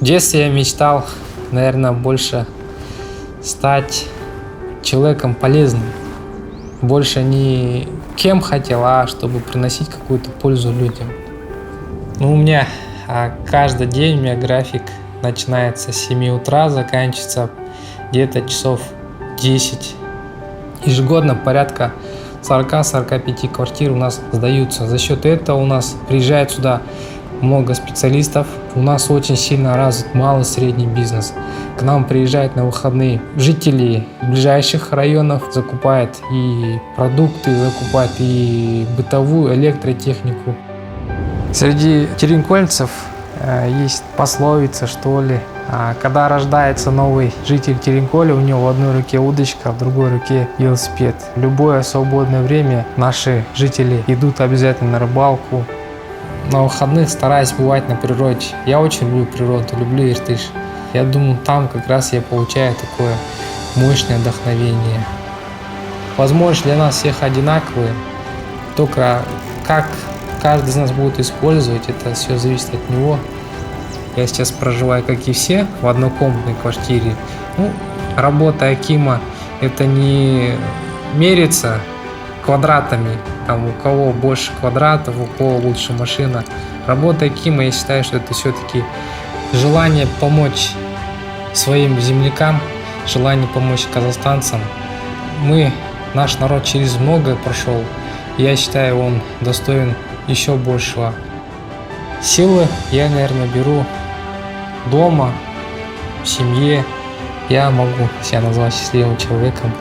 детстве я мечтал, наверное, больше стать человеком полезным. Больше не кем хотел, а чтобы приносить какую-то пользу людям. Ну, у меня каждый день, у меня график начинается с 7 утра, заканчивается где-то часов 10. Ежегодно порядка 40-45 квартир у нас сдаются. За счет этого у нас приезжает сюда много специалистов. У нас очень сильно развит малый и средний бизнес. К нам приезжают на выходные жители ближайших районов, закупают и продукты, закупают и бытовую электротехнику. Среди теренкольцев есть пословица, что ли. Когда рождается новый житель Теренколя, у него в одной руке удочка, в другой руке велосипед. В любое свободное время наши жители идут обязательно на рыбалку. На выходных стараюсь бывать на природе. Я очень люблю природу, люблю Иртыш. Я думаю, там как раз я получаю такое мощное вдохновение. Возможность для нас всех одинаковые, только как каждый из нас будет использовать, это все зависит от него. Я сейчас проживаю, как и все, в однокомнатной квартире. Работа акима – это не мерится квадратами. Там у кого больше квадратов, у кого лучше машина. Работа акима, я считаю, что это все-таки желание помочь своим землякам, желание помочь казахстанцам. Наш народ через многое прошел. Я считаю, он достоин еще большего. Силы я, наверное, беру дома, в семье. Я могу себя назвать счастливым человеком.